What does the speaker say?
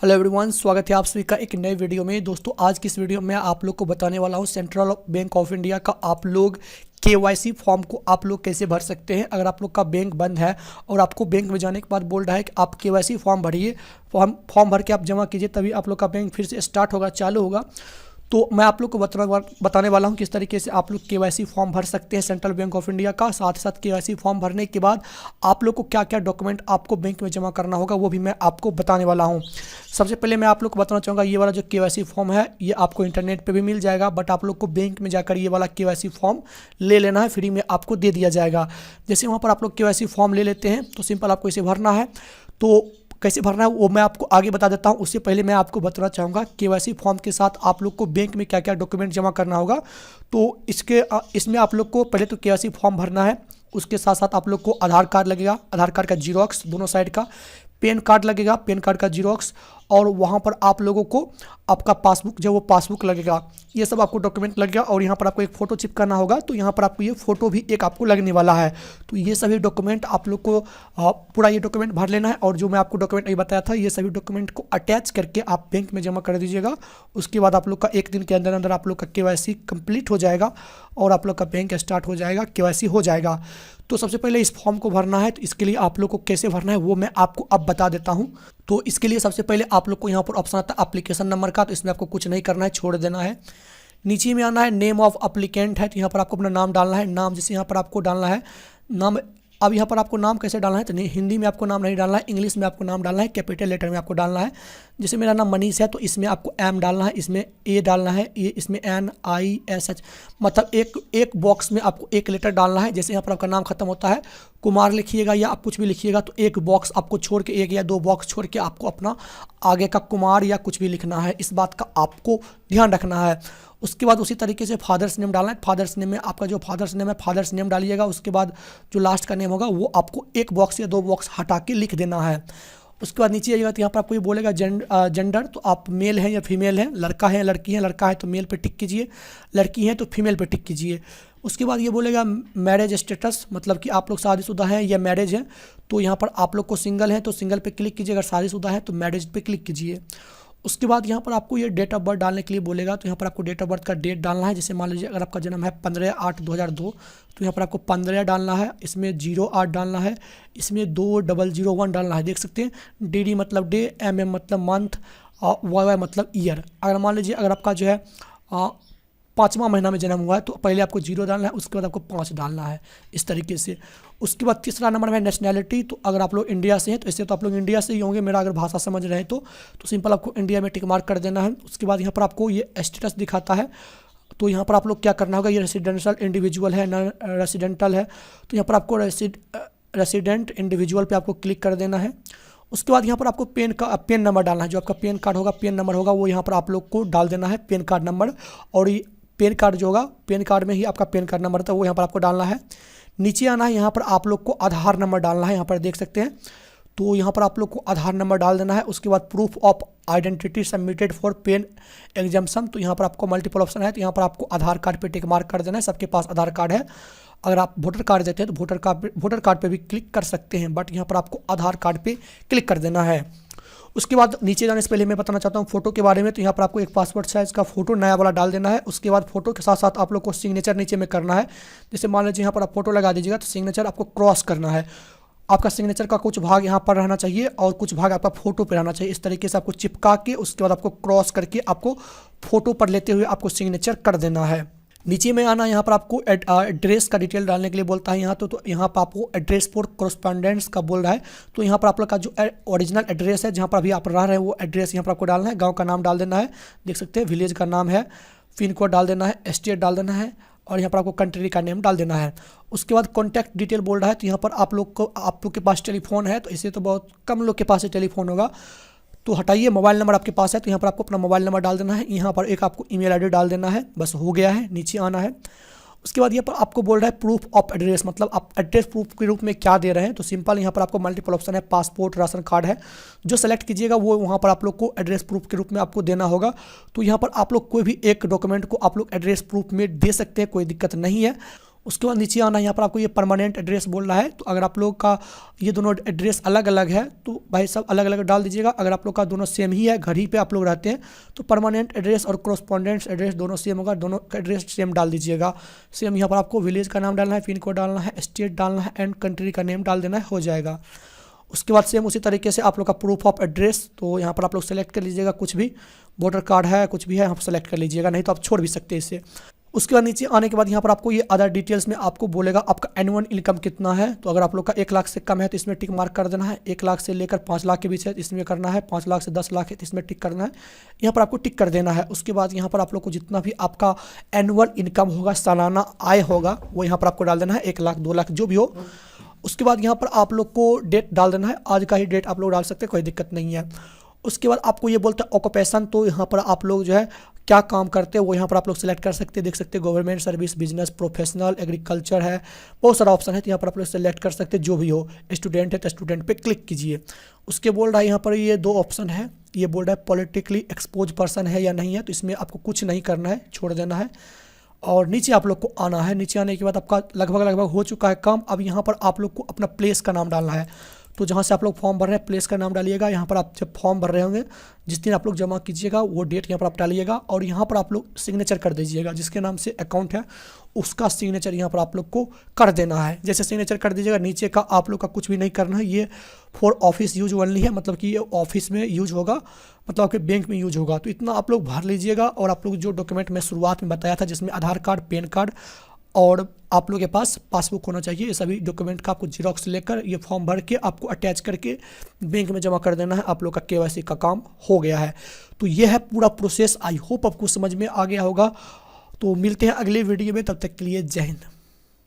Hello everyone, स्वागत है आप सभी का एक नए वीडियो में। दोस्तों, आज की इस वीडियो में आप लोग को बताने वाला हूं सेंट्रल बैंक ऑफ इंडिया का आप लोग केवाईसी फॉर्म को आप लोग कैसे भर सकते हैं। अगर आप लोग का बैंक बंद है और आपको बैंक में जाने के बाद बोल रहा है कि आप केवाईसी फॉर्म भरिए, फॉर्म भर के आप जमा कीजिए, तभी आप लोग का बैंक फिर से स्टार्ट होगा, चालू होगा। तो मैं आप लोग को बताने वाला हूं किस तरीके से आप लोग केवाईसी फॉर्म भर सकते हैं सेंट्रल बैंक ऑफ इंडिया का। साथ ही साथ केवाईसी फॉर्म भरने के बाद आप लोग को क्या क्या डॉक्यूमेंट आपको बैंक में जमा करना होगा वो भी मैं आपको बताने वाला हूं। सबसे पहले मैं आप लोग को बताना चाहूँगा, ये वाला जो केवाईसी फॉर्म है ये आपको इंटरनेट पे भी मिल जाएगा, बट आप लोग को बैंक में जाकर ये वाला केवाईसी फॉर्म ले लेना है, फ्री में आपको दे दिया जाएगा। जैसे वहाँ पर आप लोग केवाईसी फॉर्म ले लेते हैं तो सिंपल आपको इसे भरना है। तो कैसे भरना है वो मैं आपको आगे बता देता हूं। उससे पहले मैं आपको बताना चाहूँगा केवाईसी फॉर्म के साथ आप लोग को बैंक में क्या क्या डॉक्यूमेंट जमा करना होगा। तो इसमें आप लोग को पहले तो केवाईसी फॉर्म भरना है, उसके साथ साथ आप लोग को आधार कार्ड लगेगा, आधार कार्ड का जीरोक्स दोनों साइड का, पैन कार्ड लगेगा, पैन कार्ड का जीरोक्स, और वहाँ पर आप लोगों को आपका पासबुक जो वो पासबुक लगेगा। ये सब आपको डॉक्यूमेंट लगेगा और यहाँ पर आपको एक फ़ोटो चिपकाना होगा, तो यहाँ पर आपको ये फ़ोटो भी एक आपको लगने वाला है। तो ये सभी डॉक्यूमेंट आप लोग को पूरा ये डॉक्यूमेंट भर लेना है, और जो मैं आपको डॉक्यूमेंट अभी बताया था ये सभी डॉक्यूमेंट को अटैच करके आप बैंक में जमा कर दीजिएगा। उसके बाद आप लोग का एक दिन के अंदर अंदर आप लोग का केवाईसी कंप्लीट हो जाएगा और आप लोग का बैंक स्टार्ट हो जाएगा, केवाईसी हो जाएगा। तो सबसे पहले इस फॉर्म को भरना है, तो इसके लिए आप लोग को कैसे भरना है वो मैं आपको अब बता देता हूँ। तो इसके लिए सबसे पहले आप लोग को यहाँ पर ऑप्शन आता है एप्लीकेशन नंबर का, तो इसमें आपको कुछ नहीं करना है, छोड़ देना है। नीचे में आना है नेम ऑफ एप्लीकेंट है, तो यहाँ पर आपको अपना नाम डालना है। नाम जैसे यहाँ पर आपको डालना है नाम। अब यहाँ पर आपको नाम कैसे डालना है, तो हिंदी में आपको नाम नहीं डालना है, इंग्लिश में आपको नाम डालना है, कैपिटल लेटर में आपको डालना है। जैसे मेरा नाम मनीष है तो इसमें आपको एम डालना है, इसमें ए डालना है, ये इसमें NISH, मतलब एक बॉक्स में आपको एक लेटर डालना है। जैसे यहाँ पर आपका नाम खत्म होता है, कुमार लिखिएगा या आप कुछ भी लिखिएगा, तो एक बॉक्स आपको छोड़ के, एक या दो बॉक्स छोड़ के आपको अपना आगे का कुमार या कुछ भी लिखना है, इस बात का आपको ध्यान रखना है। उसके बाद उसी तरीके से फादर्स नेम डालना है। फादर्स नेम में आपका जो फादर्स नेम है फादर्स नेम डालिएगा। उसके बाद जो लास्ट का नेम होगा वो आपको एक बॉक्स या दो बॉक्स हटा के लिख देना है। उसके बाद नीचे आइएगा तो यहाँ पर आपको ये बोलेगा जेंडर, तो आप मेल हैं या फीमेल हैं, लड़का है या लड़की है, लड़का है तो मेल पे टिक कीजिए, लड़की है तो फीमेल पे टिक कीजिए। उसके बाद ये बोलेगा मैरिज स्टेटस, मतलब कि आप लोग शादीशुदा हैं या मैरिज हैं, तो यहाँ पर आप लोग को सिंगल हैं तो सिंगल पे क्लिक कीजिए, अगर शादीशुदा है तो मैरिज पे क्लिक कीजिए। उसके बाद यहाँ पर आपको ये डेट ऑफ बर्थ डालने के लिए बोलेगा, तो यहाँ पर आपको डेट ऑफ बर्थ का डेट डालना है। जैसे मान लीजिए अगर आपका जन्म है 15/8/2002, तो यहाँ पर आपको 15 डालना है, इसमें 08 डालना है, इसमें 2001 डालना है। देख सकते हैं DD मतलब डे, MM मतलब मंथ, YY मतलब ईयर। अगर मान लीजिए अगर आपका जो है 5वां महीना में जन्म हुआ है तो पहले आपको 0 डालना है, उसके बाद आपको 5 डालना है, इस तरीके से। उसके बाद तीसरा नंबर में नेशनैलिटी, तो अगर आप लोग इंडिया से हैं तो इससे तो आप लोग इंडिया से ही होंगे, मेरा अगर भाषा समझ रहे हैं तो सिंपल आपको इंडिया में टिक मार्क कर देना है। उसके बाद यहाँ पर आपको ये स्टेटस दिखाता है, तो यहाँ पर आप लोग क्या करना होगा, ये रेसिडेंशियल इंडिविजुअल है, नॉन रेसिडेंटल है, तो यहाँ पर आपको रेसिडेंट इंडिविजुअल पे आपको क्लिक कर देना है। उसके बाद यहाँ पर आपको पेन नंबर डालना है, जो आपका पेन कार्ड होगा, पेन नंबर होगा, वो यहाँ पर आप लोग को डाल देना है, पेन कार्ड नंबर। और ये पेन कार्ड जो होगा, पेन कार्ड में ही आपका पेन कार्ड नंबर था, वो यहाँ पर आपको डालना है। नीचे आना है, यहाँ पर आप लोग को आधार नंबर डालना है, यहाँ पर देख सकते हैं, तो यहाँ पर आप लोग को आधार नंबर डाल देना है। उसके बाद proof of identity submitted for PAN exemption, तो यहाँ पर आपको मल्टीपल ऑप्शन है, तो यहाँ पर आपको आधार कार्ड पे टिक मार्क कर देना है। सबके पास आधार कार्ड है, अगर आप वोटर कार्ड देते हैं तो वोटर कार्ड पे भी क्लिक कर सकते हैं, बट यहाँ पर आपको आधार कार्ड पे क्लिक कर देना है। उसके बाद नीचे जाने से पहले मैं बताना चाहता हूँ फ़ोटो के बारे में, तो यहाँ पर आपको एक पासपोर्ट साइज़ का फ़ोटो नया वाला डाल देना है। उसके बाद फ़ोटो के साथ साथ आप लोग को सिग्नेचर नीचे में करना है। जैसे मान लीजिए यहाँ पर आप फोटो लगा दीजिएगा तो सिग्नेचर आपको क्रॉस करना है। आपका सिग्नेचर का कुछ भाग यहाँ पर रहना चाहिए और कुछ भाग आपका फ़ोटो पर रहना चाहिए, इस तरीके से आपको चिपका के उसके बाद आपको क्रॉस करके आपको फ़ोटो पर लेते हुए आपको सिग्नेचर कर देना है। नीचे में आना, यहाँ पर आपको एड्रेस का डिटेल डालने के लिए बोलता है यहाँ तो यहाँ पर आपको एड्रेस फॉर कॉरस्पॉन्डेंस का बोल रहा है, तो यहाँ पर आप लोग का जो ओरिजिनल एड्रेस है जहाँ पर अभी आप रह रहे हैं वो एड्रेस यहाँ पर आपको डालना है। गांव का नाम डाल देना है, देख सकते हैं विलेज का नाम है, पिन कोड डाल देना है, स्टेट डाल देना है, और यहाँ पर आपको कंट्री का नेम डाल देना है। उसके बाद कॉन्टैक्ट डिटेल बोल रहा है, तो यहाँ पर आप लोग के पास टेलीफोन है, तो इसे तो बहुत कम लोग के पास ही टेलीफोन होगा, तो हटाइए। मोबाइल नंबर आपके पास है तो यहाँ पर आपको अपना मोबाइल नंबर डाल देना है, यहाँ पर एक आपको ईमेल आईडी डाल देना है, बस हो गया है। नीचे आना है, उसके बाद यहाँ पर आपको बोल रहा है प्रूफ ऑफ एड्रेस, मतलब आप एड्रेस प्रूफ के रूप में क्या दे रहे हैं, तो सिंपल यहाँ पर आपको मल्टीपल ऑप्शन है, पासपोर्ट, राशन कार्ड है, जो सेलेक्ट कीजिएगा वो वहाँ पर आप लोग को एड्रेस प्रूफ के रूप में आपको देना होगा। तो यहाँ पर आप लोग कोई भी एक डॉक्यूमेंट को आप लोग एड्रेस प्रूफ में दे सकते हैं, कोई दिक्कत नहीं है। उसके बाद नीचे आना है, यहाँ पर आपको ये परमानेंट एड्रेस बोल रहा है। तो अगर आप लोग का ये दोनों एड्रेस अलग अलग है तो भाई सब अलग अलग डाल दीजिएगा। अगर आप लोग का दोनों सेम ही है, घर ही पे आप लोग रहते हैं, तो परमानेंट एड्रेस और कॉरस्पॉन्डेंस एड्रेस दोनों सेम होगा, दोनों का एड्रेस सेम डाल दीजिएगा। सेम यहाँ पर आपको विलेज का नाम डालना है, पिन कोड डालना है, स्टेट डालना है एंड कंट्री का नेम डाल देना है, हो जाएगा। उसके बाद सेम उसी तरीके से आप लोग का प्रूफ ऑफ एड्रेस, तो यहाँ पर आप लोग सेलेक्ट कर लीजिएगा, कुछ भी वोटर कार्ड है कुछ भी है, यहाँ पर सेलेक्ट कर लीजिएगा, नहीं तो आप छोड़ भी सकते हैं इसे। उसके बाद नीचे आने के बाद यहाँ पर आपको ये अदर डिटेल्स में आपको बोलेगा आपका एनुअल इनकम कितना है। तो अगर आप लोग का 1 लाख से कम है तो इसमें टिक मार्क कर देना है, 1 लाख से लेकर 5 लाख के बीच है तो इसमें करना है, 5 लाख से 10 लाख है तो इसमें टिक करना है, यहाँ पर आपको टिक कर देना है। उसके बाद यहाँ पर आप लोग को जितना भी आपका एनुअल इनकम होगा, सालाना आय होगा, वो यहाँ पर आपको डाल देना है, 1 लाख 2 लाख जो भी हो। उसके बाद यहाँ पर आप लोग को डेट डाल देना है, आज का ही डेट आप लोग डाल सकते हैं, कोई दिक्कत नहीं है। उसके बाद आपको ये बोलता है ऑक्यूपेशन, तो यहाँ पर आप लोग जो है क्या काम करते हैं वो यहाँ पर आप लोग सेलेक्ट कर सकते हैं, देख सकते हैं government service, business, professional, agriculture है, बहुत सारा ऑप्शन है, तो यहाँ पर आप लोग सेलेक्ट कर सकते हैं जो भी हो। स्टूडेंट है तो स्टूडेंट पे क्लिक कीजिए। उसके बोल रहा है यहाँ पर ये 2 ऑप्शन है, ये बोल रहा है पॉलिटिकली एक्सपोज पर्सन है या नहीं है, तो इसमें आपको कुछ नहीं करना है, छोड़ देना है। और नीचे आप लोग को आना है, नीचे आने के बाद आपका लगभग हो चुका है काम। अब यहाँ पर आप लोग को अपना प्लेस का नाम डालना है, तो जहाँ से आप लोग फॉर्म भर रहे हैं प्लेस का नाम डालिएगा। यहाँ पर आप जब फॉर्म भर रहे होंगे, जिस दिन आप लोग जमा कीजिएगा वो डेट यहाँ पर आप डालिएगा, और यहाँ पर आप लोग सिग्नेचर कर दीजिएगा, जिसके नाम से अकाउंट है उसका सिग्नेचर यहाँ पर आप लोग को कर देना है। जैसे सिग्नेचर कर दीजिएगा, नीचे का आप लोग का कुछ भी नहीं करना है, ये फॉर ऑफिस यूज ओनली है, मतलब कि ये ऑफिस में यूज होगा, मतलब आपके बैंक में यूज होगा। तो इतना आप लोग भर लीजिएगा, और आप लोग जो डॉक्यूमेंट मैं शुरुआत में बताया था जिसमें आधार कार्ड, पैन कार्ड और आप लोग के पास पासबुक होना चाहिए, ये सभी डॉक्यूमेंट का आपको जीरोक्स लेकर ये फॉर्म भर के आपको अटैच करके बैंक में जमा कर देना है। आप लोग का केवाईसी का काम हो गया है। तो ये है पूरा प्रोसेस। आई होप आपको समझ में आ गया होगा। तो मिलते हैं अगले वीडियो में, तब तक के लिए जय हिंद।